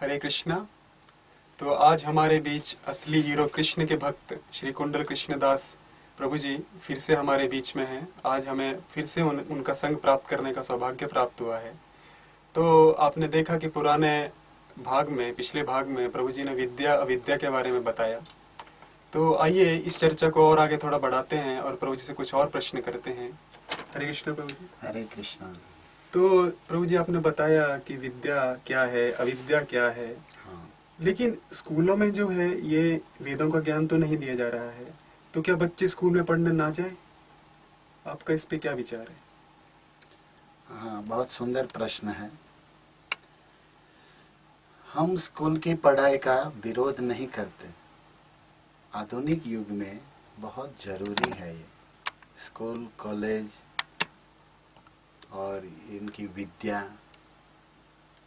हरे कृष्णा। तो आज हमारे बीच असली हीरो कृष्ण के भक्त श्री कुंडल कृष्णदास प्रभु जी फिर से हमारे बीच में हैं। आज हमें फिर से उनका संग प्राप्त करने का सौभाग्य प्राप्त हुआ है। तो आपने देखा कि पुराने भाग में, पिछले भाग में प्रभु जी ने विद्या अविद्या के बारे में बताया। तो आइए इस चर्चा को और आगे थोड़ा बढ़ाते हैं और प्रभु जी से कुछ और प्रश्न करते हैं। हरे कृष्ण प्रभु जी। हरे कृष्णा। तो प्रभु जी आपने बताया कि विद्या क्या है, अविद्या क्या है। हाँ, लेकिन स्कूलों में जो है ये वेदों का ज्ञान तो नहीं दिया जा रहा है, तो क्या बच्चे स्कूल में पढ़ने ना जाए? आपका इस पे क्या विचार है? हाँ, बहुत सुंदर प्रश्न है। हम स्कूल की पढ़ाई का विरोध नहीं करते। आधुनिक युग में बहुत जरूरी है ये स्कूल, कॉलेज और इनकी विद्या,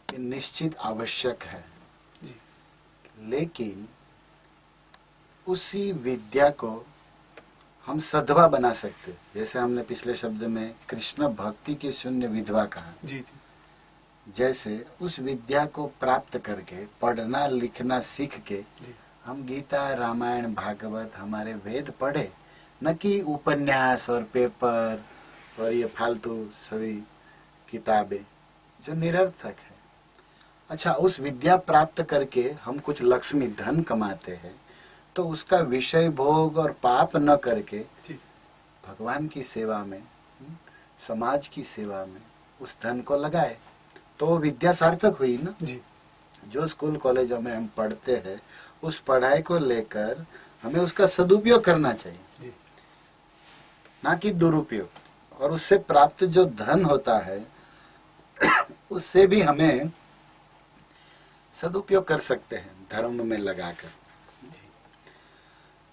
ये निश्चित आवश्यक है। जी। लेकिन उसी विद्या को हम सधवा बना सकते। जैसे हमने पिछले शब्द में कृष्ण भक्ति की शून्य विधवा कहा। जी जी। जैसे उस विद्या को प्राप्त करके पढ़ना लिखना सीख के जी। हम गीता, रामायण, भागवत, हमारे वेद पढ़े, न कि उपन्यास और पेपर और ये फालतू सभी किताबें जो निरर्थक है। अच्छा, उस विद्या प्राप्त करके हम कुछ लक्ष्मी धन कमाते हैं, तो उसका विषय भोग और पाप न करके जी। भगवान की सेवा में, समाज की सेवा में उस धन को लगाए, तो वो विद्या सार्थक हुई ना। जी। जो स्कूल कॉलेजों में हम पढ़ते हैं, उस पढ़ाई को लेकर हमें उसका सदुपयोग करना चाहिए, जी। ना कि दुरुपयोग। और उससे प्राप्त जो धन होता है उससे भी हमें सदुपयोग कर सकते हैं धर्म में लगाकर।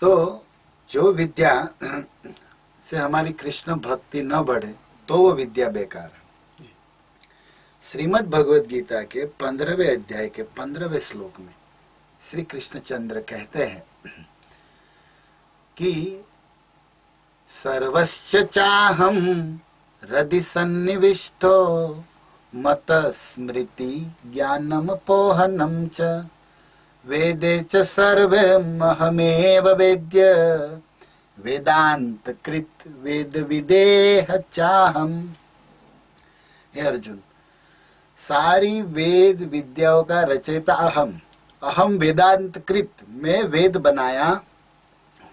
तो जो विद्या से हमारी कृष्ण भक्ति न बढ़े तो वो विद्या बेकार है। श्रीमद् भगवद गीता के 15वें अध्याय के 15वें श्लोक में श्री कृष्णचंद्र कहते हैं कि सर्वस्य चाहम हृदि सन्निविष्टो मत स्मृति ज्ञानम पोहनम च वेदे च सर्वमहमेव वेद्य वेदांत कृत वेद विदेह चाहम। हे अर्जुन, सारी वेद विद्याओं का रचयिता अहम। अहम वेदांत कृत, मैं वेद बनाया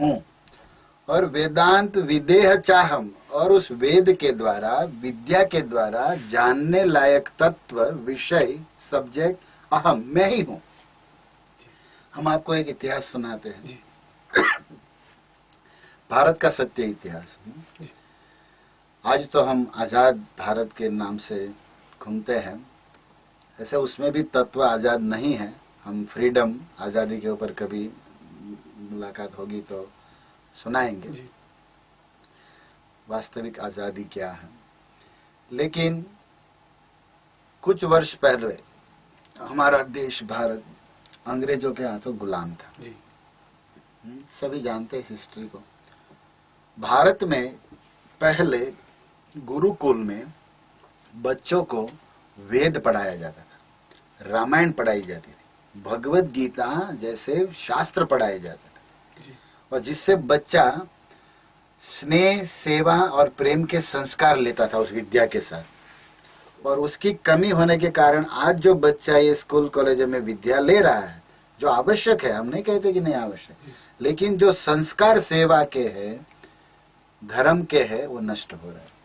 हूँ। और वेदांत विदेह चाहम, और उस वेद के द्वारा, विद्या के द्वारा जानने लायक तत्व, विषय, सब्जेक्ट अहम, मैं ही हूँ। हम आपको एक इतिहास सुनाते हैं जी। भारत का सत्य इतिहास। आज तो हम आजाद भारत के नाम से घूमते हैं, ऐसे उसमें भी तत्व आजाद नहीं है। हम फ्रीडम, आजादी के ऊपर कभी मुलाकात होगी तो सुनाएंगे जी। वास्तविक आजादी क्या है। लेकिन कुछ वर्ष पहले हमारा देश भारत अंग्रेजों के हाथों गुलाम था। जी। सभी जानते हैं इस हिस्ट्री को। भारत में पहले गुरुकुल में बच्चों को वेद पढ़ाया जाता था, रामायण पढ़ाई जाती थी, भगवत गीता जैसे शास्त्र पढ़ाए जाते थे। जी। और जिससे बच्चा स्नेह, सेवा और प्रेम के संस्कार लेता था उस विद्या के साथ। और उसकी कमी होने के कारण आज जो बच्चा ये स्कूल कॉलेज में विद्या ले रहा है, जो आवश्यक है, हम नहीं कहते कि नहीं आवश्यक, लेकिन जो संस्कार सेवा के है, धर्म के है, वो नष्ट हो रहा है।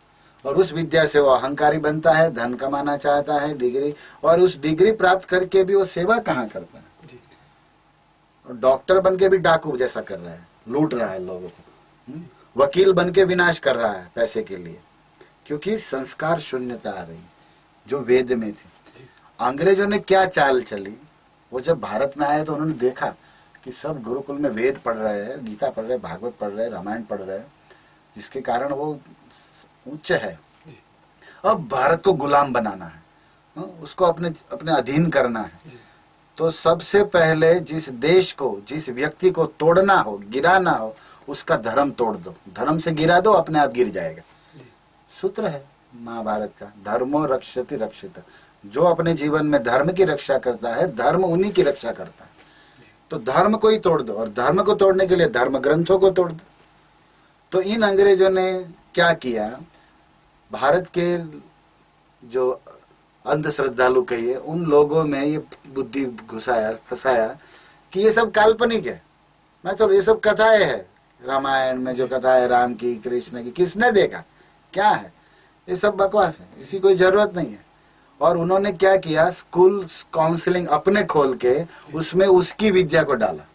और उस विद्या से वो अहंकारी बनता है, धन कमाना चाहता है, डिग्री, और उस डिग्री प्राप्त करके भी वो सेवा कहाँ करता है। जी। और डॉक्टर बन के भी डाकू जैसा कर रहा है, लूट रहा है लोगों को। वकील बन के विनाश कर रहा है पैसे के लिए, क्योंकि संस्कार शून्यता आ रही जो वेद में थी। अंग्रेजों ने क्या चाल चली, वो जब भारत में आए तो उन्होंने देखा कि सब गुरुकुल में वेद पढ़ रहे हैं, गीता पढ़ रहे हैं, भागवत पढ़ रहे हैं, रामायण पढ़ रहे हैं, जिसके कारण वो उच्च है। अब भारत को गुलाम बनाना है, उसको अपने अपने अधीन करना है। तो सबसे पहले जिस देश को, जिस व्यक्ति को तोड़ना हो, गिराना हो, उसका धर्म तोड़ दो। धर्म से गिरा दो, अपने आप गिर जाएगा। सूत्र है महाभारत का, धर्मो रक्षति रक्षित। जो अपने जीवन में धर्म की रक्षा करता है, धर्म उन्हीं की रक्षा करता है। तो धर्म को ही तोड़ दो, और धर्म को तोड़ने के लिए धर्म ग्रंथों को तोड़ दो। तो इन अंग्रेजों ने क्या किया, भारत के जो अंधश्रद्धालु कहिए, उन लोगों में ये बुद्धि घुसाया, फंसाया कि ये सब काल्पनिक है। मैं तो ये सब कथाएं है, रामायण में जो कथा है राम की, कृष्ण की, किसने देखा, क्या है, ये सब बकवास है, इसकी कोई जरूरत नहीं है। और उन्होंने क्या किया, स्कूल काउंसलिंग अपने खोल के उसमें उसकी विद्या को डाला,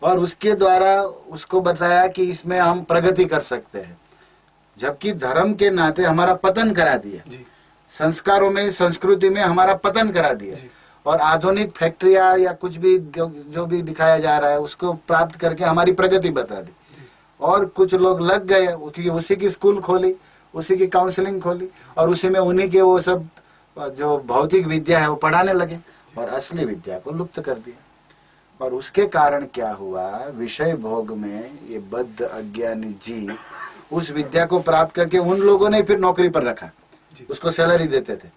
और उसके द्वारा उसको बताया कि इसमें हम प्रगति कर सकते हैं, जबकि धर्म के नाते हमारा पतन करा दिया, संस्कारों में, संस्कृति में हमारा पतन करा दिया, और आधुनिक फैक्ट्रियां या कुछ भी जो भी दिखाया जा रहा है उसको प्राप्त करके हमारी प्रगति बता दी। और कुछ लोग लग गए, क्योंकि उसी की स्कूल खोली, उसी की काउंसलिंग खोली, और उसी में उन्हीं के वो सब जो भौतिक विद्या है वो पढ़ाने लगे, और असली विद्या को लुप्त कर दिया। और उसके कारण क्या हुआ, विषय भोग में ये बद्ध अज्ञानी जी उस विद्या को प्राप्त करके उन लोगों ने फिर नौकरी पर रखा, उसको सैलरी देते थे,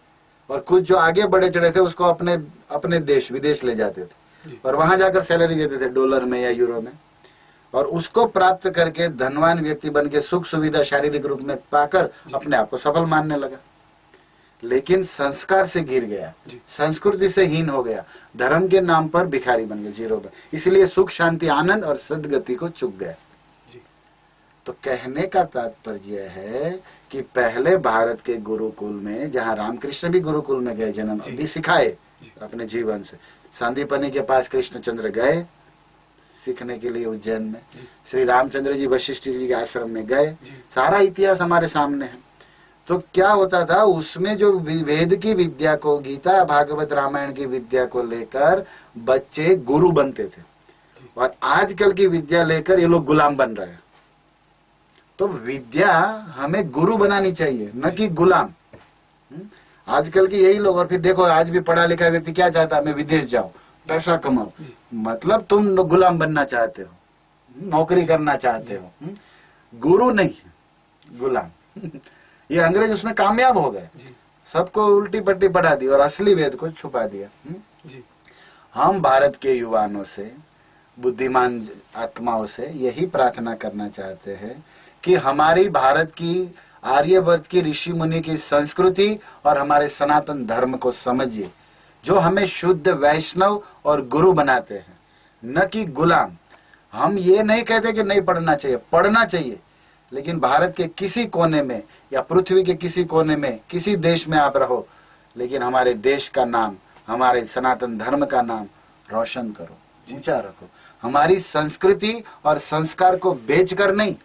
और कुछ जो आगे बढ़े चढ़े थे उसको अपने देश विदेश ले जाते थे, और वहां जाकर सैलरी देते थे डॉलर में या यूरो में, और उसको प्राप्त करके धनवान व्यक्ति बन के सुख सुविधा शारीरिक रूप में पाकर अपने आप को सफल मानने लगा। लेकिन संस्कार से गिर गया, संस्कृति से हीन हो गया, धर्म के नाम पर भिखारी बन गया, जीरो पर, इसलिए सुख शांति आनंद और सदगति को चूक गया। तो कहने का तात्पर्य है कि पहले भारत के गुरुकुल में, जहाँ रामकृष्ण भी गुरुकुल में गए, जन्म अवधि सिखाए अपने जीवन से, सांदीपनि के पास कृष्णचंद्र गए सीखने के लिए उज्जैन में, श्री रामचंद्र जी वशिष्ठ जी के आश्रम में गए, सारा इतिहास हमारे सामने है। तो क्या होता था, उसमें जो वेद की विद्या को, गीता भागवत रामायण की विद्या को लेकर बच्चे गुरु बनते थे, और आजकल की विद्या लेकर ये लोग गुलाम बन रहे हैं। तो विद्या हमें गुरु बनानी चाहिए, न कि गुलाम। आजकल की यही लोग, और फिर देखो आज भी पढ़ा लिखा व्यक्ति क्या चाहता है, मैं विदेश जाऊं, पैसा कमाऊं, मतलब तुम गुलाम बनना चाहते हो, नौकरी करना चाहते हो, गुरु नहीं, गुलाम। ये अंग्रेज उसमें कामयाब हो गए, सबको उल्टी पट्टी पढ़ा दी और असली वेद को छुपा दिया। हम भारत के युवाओं से, बुद्धिमान आत्माओं से यही प्रार्थना करना चाहते हैं कि हमारी भारत की, आर्यवर्त की ऋषि मुनि की संस्कृति और हमारे सनातन धर्म को समझिए, जो हमें शुद्ध वैष्णव और गुरु बनाते हैं, न कि गुलाम। हम ये नहीं कहते कि नहीं पढ़ना चाहिए, पढ़ना चाहिए, लेकिन भारत के किसी कोने में या पृथ्वी के किसी कोने में, किसी देश में आप रहो, लेकिन हमारे देश का नाम, हमारे सनातन धर्म का नाम रोशन करो, ऊंचा रखो। हमारी संस्कृति और संस्कार को बेचकर नहीं।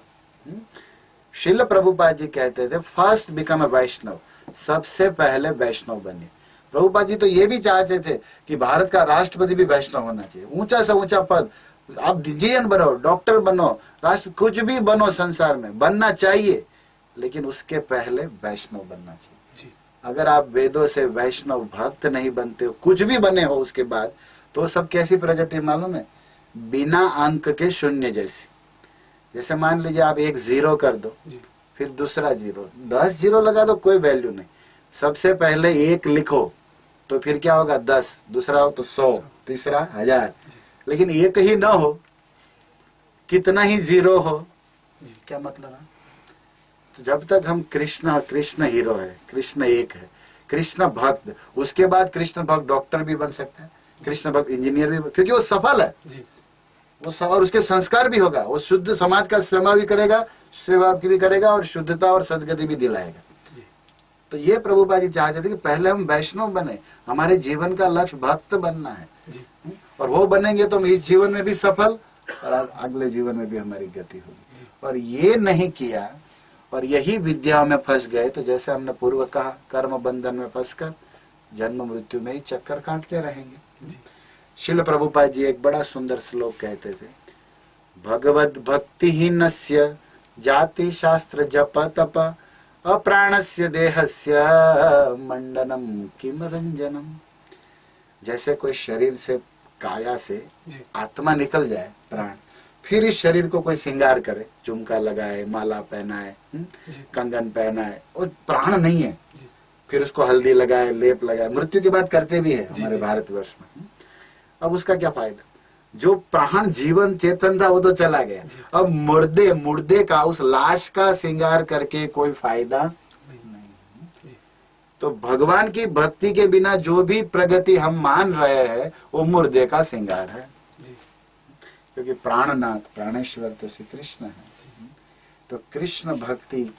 श्रील प्रभुपाद जी कहते थे, फर्स्ट बिकम अ वैष्णव, सबसे पहले वैष्णव बनिए। प्रभुपाद जी तो ये भी चाहते थे कि भारत का राष्ट्रपति भी वैष्णव होना चाहिए, ऊंचा से ऊंचा पद, आप जीएन बनो, डॉक्टर बनो, राष्ट्र कुछ भी बनो, संसार में बनना चाहिए, लेकिन उसके पहले वैष्णव बनना चाहिए। अगर आप वेदों से वैष्णव भक्त नहीं बनते हो, कुछ भी बने हो उसके बाद, तो सब कैसी प्रगति मालूम है, बिना अंक के शून्य जैसी। जैसे मान लीजिए आप एक जीरो कर दो, फिर दूसरा जीरो, 10 जीरो लगा दो, कोई वैल्यू नहीं। सबसे पहले एक लिखो तो फिर क्या होगा, 10, दूसरा हो तो 100, तीसरा 1000, लेकिन एक ही ना हो, कितना ही जीरो हो, क्या मतलब है। तो जब तक हम कृष्ण हीरो है, कृष्ण एक है, कृष्ण भक्त, उसके बाद कृष्ण भक्त डॉक्टर भी बन सकता है, कृष्ण भक्त इंजीनियर भी, क्योंकि वो सफल है, और उसके संस्कार भी होगा, वो शुद्ध समाज का सेवा भी करेगा, सेवा की भी करेगा, और शुद्धता और सदगति भी दिलाएगा। तो ये प्रभुपाद जी चाहते थे कि पहले हम वैष्णव बने, हमारे जीवन का लक्ष्य भक्त बनना है, और वो बनेंगे तो हम इस जीवन में भी सफल और अगले जीवन में भी हमारी गति होगी। और ये नहीं किया और यही विद्याओं में फंस गए, तो जैसे हमने पूर्व कहा, कर्म बंधन में फंसकर जन्म मृत्यु में ही चक्कर काटते रहेंगे। श्रील प्रभुपाद जी एक बड़ा सुंदर श्लोक कहते थे, भगवद भक्तिहीनस्य जाति शास्त्र जप तप अप्राणस्य देहस्य मंडनम किम रंजनम। जैसे कोई शरीर से, काया से आत्मा निकल जाए, प्राण, फिर इस शरीर को कोई श्रृंगार करे, झुमका लगाए, माला पहनाए, कंगन पहनाए, और प्राण नहीं है, फिर उसको हल्दी लगाए, लेप लगाए, मृत्यु की बात करते भी है हमारे भारतवर्ष में। अब उसका क्या फायदा? जो प्राण जीवन चेतन था वो तो चला गया। अब मुर्दे मुर्दे का, उस लाश का श्रृंगार करके कोई फायदा नहीं। तो भगवान की भक्ति के बिना जो भी प्रगति हम मान रहे हैं वो मुर्दे का श्रृंगार है, क्योंकि प्राणनाथ प्राणेश्वर तो श्री कृष्ण है। तो कृष्ण भक्ति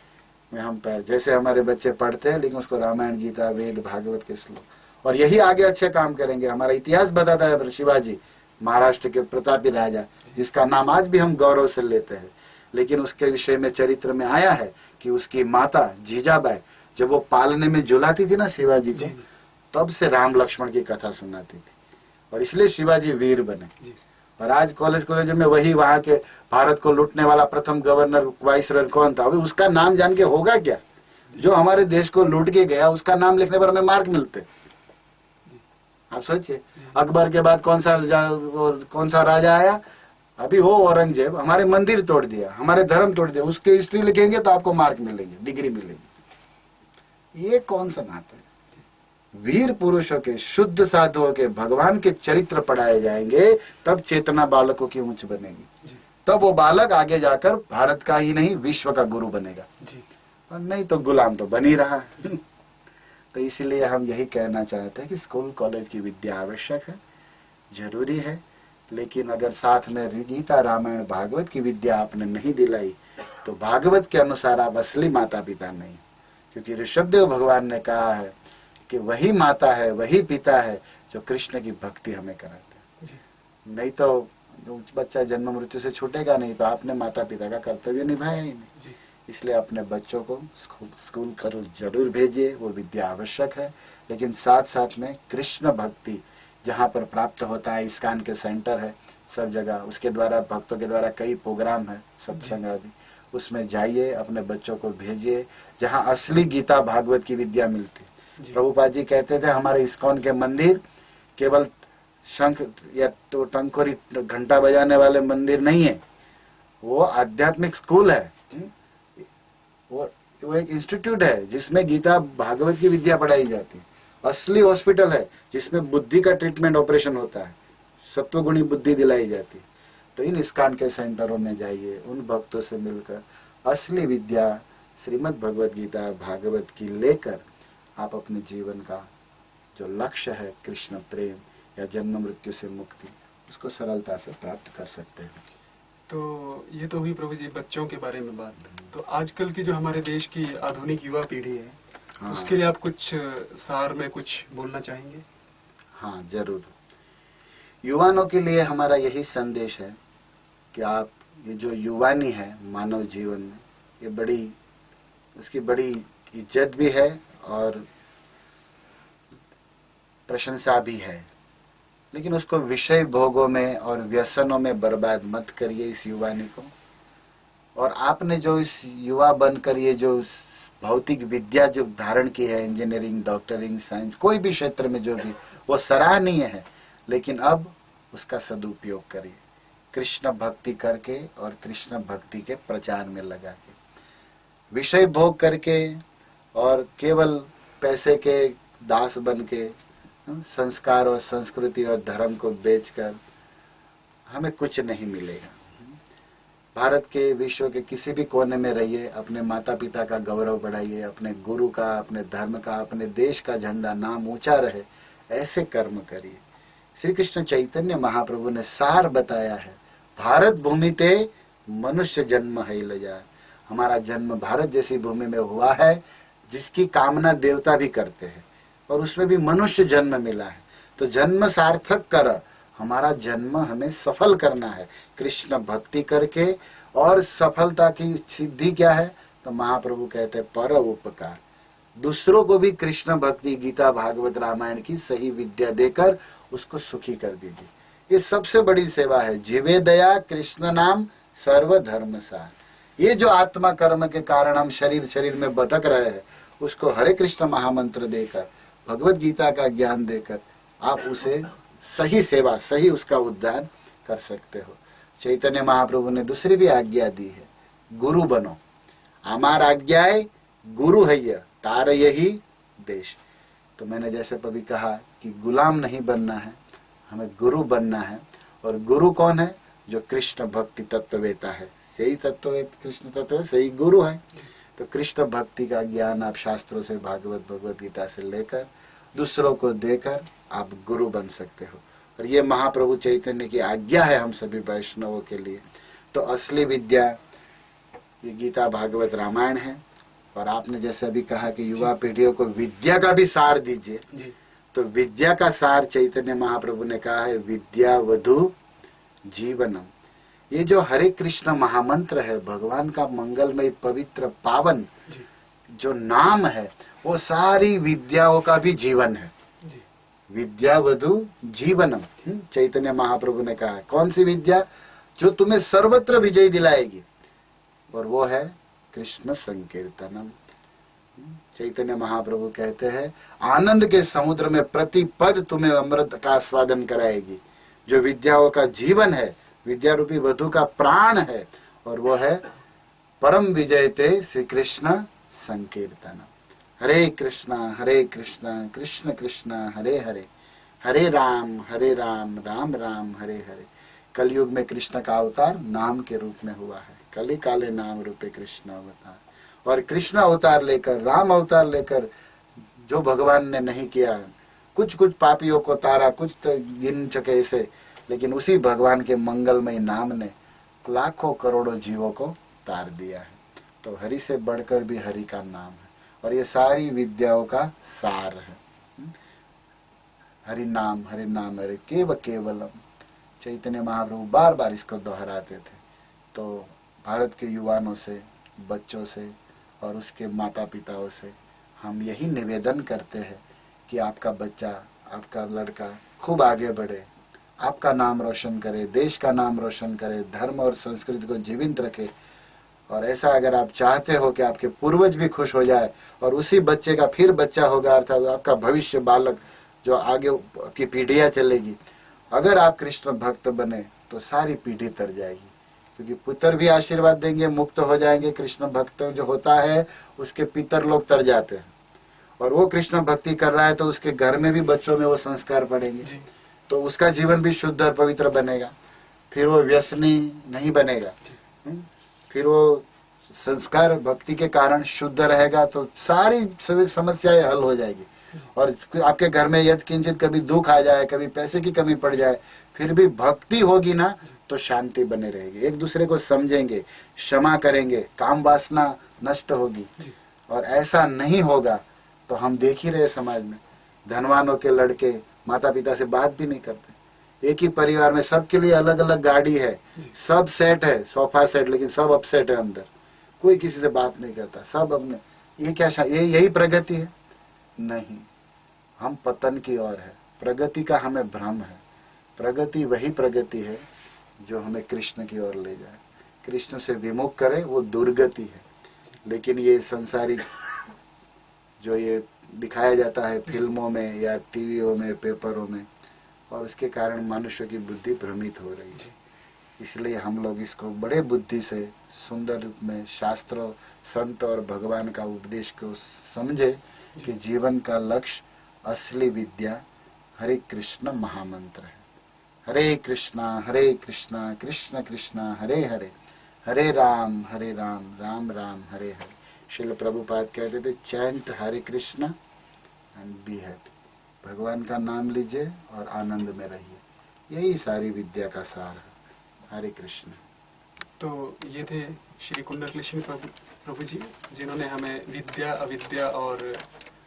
में हम पैर, जैसे हमारे बच्चे पढ़ते हैं लेकिन उसको रामायण, गीता, वेद, भागवत के श्लोक, और यही आगे अच्छे काम करेंगे। हमारा इतिहास बताता है शिवाजी, महाराष्ट्र के प्रतापी राजा, जिसका नाम आज भी हम गौरव से लेते हैं, लेकिन उसके विषय में चरित्र में आया है कि उसकी माता जीजाबाई जब वो पालने में झुलाती थी ना शिवाजी को, तब से राम लक्ष्मण की कथा सुनाती थी, और इसलिए शिवाजी वीर बने। और आज कॉलेजों में वही वहां के भारत को लूटने वाला प्रथम गवर्नर वाइसरॉय कौन था, अभी उसका नाम जान के होगा क्या? जो हमारे देश को लूट के गया उसका नाम लिखने पर हमें मार्क मिलते। आप सोचिए, अकबर के बाद कौन सा राजा आया? अभी हो औरंगजेब, हमारे मंदिर तोड़ दिया, हमारे धर्म तोड़ दिया, उसके हिस्ट्री लिखेंगे तो आपको मार्क मिलेंगे, डिग्री मिलेगी। ये कौन सा नाटक? वीर पुरुषों के, शुद्ध साधुओं के, भगवान के चरित्र पढ़ाए जाएंगे, तब चेतना बालकों की ऊंच बनेगी, तब वो बालक आगे जाकर भारत का ही नहीं विश्व का गुरु बनेगा। और नहीं तो गुलाम तो बन ही रहा है। तो इसलिए हम यही कहना चाहते हैं कि स्कूल कॉलेज की विद्या आवश्यक है, जरूरी है, लेकिन अगर साथ में गीता, रामायण, भागवत की विद्या आपने नहीं दिलाई तो भागवत के अनुसार आप असली माता पिता नहीं, क्योंकि ऋषभदेव भगवान ने कहा है कि वही माता है, वही पिता है जो कृष्ण की भक्ति हमें कराते हैं। नहीं तो बच्चा जन्म मृत्यु से छूटेगा नहीं, तो आपने माता पिता का कर्तव्य निभाया ही नहीं। इसलिए अपने बच्चों को स्कूल करो जरूर भेजिए, वो विद्या आवश्यक है, लेकिन साथ साथ में कृष्ण भक्ति जहाँ पर प्राप्त होता है, इस्कॉन के सेंटर है सब जगह, उसके द्वारा भक्तों के द्वारा कई प्रोग्राम है, सत्संग आदि, उसमें जाइए, अपने बच्चों को भेजिए, जहाँ असली गीता भागवत की विद्या मिलती है। प्रभुपाद जी कहते थे हमारे इस्कॉन के मंदिर केवल शंख या तो टंकोरी घंटा बजाने वाले मंदिर नहीं है, वो आध्यात्मिक स्कूल है, वो एक इंस्टीट्यूट है जिसमें गीता भागवत की विद्या पढ़ाई जाती है। असली हॉस्पिटल है जिसमें बुद्धि का ट्रीटमेंट ऑपरेशन होता है, सत्वगुणी बुद्धि दिलाई जाती है। तो इन इस्कॉन के सेंटरों में जाइए, उन भक्तों से मिलकर असली विद्या श्रीमद् भगवत गीता भागवत की लेकर आप अपने जीवन का जो लक्ष्य है, कृष्ण प्रेम या जन्म मृत्यु से मुक्ति, उसको सरलता से प्राप्त कर सकते हैं। तो ये तो हुई प्रभु जी बच्चों के बारे में बात। तो आजकल की जो हमारे देश की आधुनिक युवा पीढ़ी है, हाँ। उसके लिए आप कुछ सार में कुछ बोलना चाहेंगे? हाँ जरूर। युवानों के लिए हमारा यही संदेश है कि आप ये जो युवानी है मानव जीवन में, ये उसकी बड़ी इज्जत भी है और प्रशंसा भी है, लेकिन उसको विषय भोगों में और व्यसनों में बर्बाद मत करिए इस युवानी को। और आपने जो इस युवा बनकर ये जो भौतिक विद्या जो धारण की है, इंजीनियरिंग, डॉक्टरिंग, साइंस, कोई भी क्षेत्र में जो भी, वो सराहनीय है, लेकिन अब उसका सदुपयोग करिए कृष्ण भक्ति करके और कृष्ण भक्ति के प्रचार में लगा के। विषय भोग करके और केवल पैसे के दास बन के, संस्कार और संस्कृति और धर्म को बेचकर हमें कुछ नहीं मिलेगा। भारत के, विश्व के किसी भी कोने में रहिए, अपने माता पिता का गौरव बढ़ाइए, अपने गुरु का, अपने धर्म का, अपने देश का झंडा नाम ऊंचा रहे, ऐसे कर्म करिए। श्री कृष्ण चैतन्य महाप्रभु ने सार बताया है, भारत भूमि ते मनुष्य जन्म है लजा। हमारा जन्म भारत जैसी भूमि में हुआ है जिसकी कामना देवता भी करते हैं, और उसमें भी मनुष्य जन्म मिला है। तो जन्म सार्थक कर, हमारा जन्म हमें सफल करना है कृष्ण भक्ति करके। और सफलता की सिद्धि क्या है? तो महाप्रभु कहते हैं पर उपकार, दूसरों को भी कृष्ण भक्ति, गीता, भागवत, रामायण की सही विद्या देकर उसको सुखी कर दीजिए। ये सबसे बड़ी सेवा है। जीवे दया कृष्ण नाम सर्व धर्म सार। ये जो आत्मा कर्म के कारण हम शरीर में भटक रहे हैं, उसको हरे कृष्ण महामंत्र देकर, भगवत गीता का ज्ञान देकर आप उसे सही सेवा, सही उसका उद्धार कर सकते हो। चैतन्य महाप्रभु ने दूसरी भी आज्ञा दी है, गुरु बनो। हमार आज्ञाएं गुरु है, तार यही देश। तो मैंने जैसे कभी कहा कि गुलाम नहीं बनना है, हमें गुरु बनना है। और गुरु कौन है? जो कृष्ण भक्ति तत्ववेता है, सही तत्ववेता कृष्ण तत्व, सही गुरु है। तो कृष्ण भक्ति का ज्ञान आप शास्त्रों से, भगवत गीता से लेकर दूसरों को देकर आप गुरु बन सकते हो। और ये महाप्रभु चैतन्य की आज्ञा है हम सभी वैष्णवों के लिए। तो असली विद्या ये गीता, भागवत, रामायण है। और आपने जैसे अभी कहा कि युवा पीढ़ियों को विद्या का भी सार दीजिए, तो विद्या का सार चैतन्य महाप्रभु ने कहा है विद्या वधु जीवनम। ये जो हरे कृष्ण महामंत्र है, भगवान का मंगलमय पवित्र पावन जो नाम है, वो सारी विद्याओं का भी जीवन है। विद्या वधु जीवनम चैतन्य महाप्रभु ने कहा। कौन सी विद्या? जो तुम्हें सर्वत्र विजय दिलाएगी, और वो है कृष्ण संकीर्तनम। चैतन्य महाप्रभु कहते हैं आनंद के समुद्र में प्रति पद तुम्हें अमृत का आस्वादन कराएगी। जो विद्याओं का जीवन है, विद्या रूपी वधु का प्राण है, और वो है परम विजयते श्री कृष्ण संकीर्तन। हरे कृष्णा कृष्ण कृष्ण हरे हरे, हरे राम राम राम हरे हरे। कलयुग में कृष्ण का अवतार नाम के रूप में हुआ है। कली काले नाम रूपे कृष्ण अवतार। और कृष्ण अवतार लेकर, राम अवतार लेकर जो भगवान ने नहीं किया, कुछ कुछ पापियों को तारा, कुछ तो गिन सके ऐसे, लेकिन उसी भगवान के मंगलमय नाम ने लाखों करोड़ों जीवों को तार दिया है। तो हरि से बढ़कर भी हरि का नाम है, और ये सारी विद्याओं का सार है। हरि नाम हरे केवलम। चैतन्य महाप्रभु बार बार इसको दोहराते थे। तो भारत के युवाओं से, बच्चों से और उसके माता पिताओं से हम यही निवेदन करते हैं कि आपका बच्चा, आपका लड़का खूब आगे बढ़े, आपका नाम रोशन करे, देश का नाम रोशन करे, धर्म और संस्कृति को जीवित रखे। और ऐसा अगर आप चाहते हो कि आपके पूर्वज भी खुश हो जाए और उसी बच्चे का फिर बच्चा होगा, अर्थात आपका भविष्य बालक जो आगे की पीढ़ियाँ चलेगी, अगर आप कृष्ण भक्त बने तो सारी पीढ़ी तर जाएगी। क्योंकि पुत्र भी आशीर्वाद देंगे, मुक्त हो जाएंगे। कृष्ण भक्त जो होता है उसके पितर लोग तर जाते हैं, और वो कृष्ण भक्ति कर रहा है तो उसके घर में भी बच्चों में वो संस्कार पड़ेंगे, तो उसका जीवन भी शुद्ध और पवित्र बनेगा। फिर वो व्यसनी नहीं बनेगा, फिर वो संस्कार भक्ति के कारण शुद्ध रहेगा, तो सारी समस्याएं हल हो जाएगी। और आपके घर में यदि किंचित कभी दुख आ जाए, कभी पैसे की कमी पड़ जाए, फिर भी भक्ति होगी ना तो शांति बने रहेगी। एक दूसरे को समझेंगे, क्षमा करेंगे, काम वासना नष्ट होगी। और ऐसा नहीं होगा तो हम देख ही रहे समाज में, धनवानों के लड़के माता पिता से बात भी नहीं करते। एक ही परिवार में सबके लिए अलग अलग गाड़ी है, सब सेट है, सोफा सेट, लेकिन सब अपसेट है अंदर, कोई किसी से बात नहीं करता, सब अपने। ये क्या यही प्रगति है? नहीं, हम पतन की ओर है। प्रगति का हमें भ्रम है। प्रगति वही प्रगति है जो हमें कृष्ण की ओर ले जाए। कृष्ण से विमुख करे वो दुर्गति है। लेकिन ये संसारिक जो ये दिखाया जाता है फिल्मों में या टीवियों में, पेपरों में, और उसके कारण मनुष्य की बुद्धि भ्रमित हो रही है। इसलिए हम लोग इसको बड़े बुद्धि से, सुंदर रूप में शास्त्रों, संत और भगवान का उपदेश को समझे कि जीवन का लक्ष्य असली विद्या हरे कृष्ण महामंत्र है। हरे कृष्णा कृष्ण कृष्ण हरे हरे, हरे राम राम राम हरे हरे। श्रील प्रभुपाद कहते थे chant Hare Krishna and be happy. भगवान का नाम लीजिए और आनंद में रहिए। यही सारी विद्या का सार है। हरे कृष्ण। तो ये थे श्री कुंडल कृष्ण प्रभु जी, जिन्होंने हमें विद्या, अविद्या और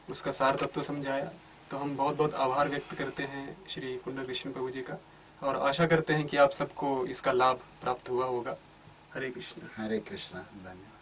उसका सार तत्व समझाया। तो हम बहुत बहुत आभार व्यक्त करते हैं श्री कुंडल कृष्ण प्रभु जी का, और आशा करते हैं कि आप सबको इसका लाभ प्राप्त हुआ होगा। हरे कृष्ण। हरे कृष्ण। धन्यवाद।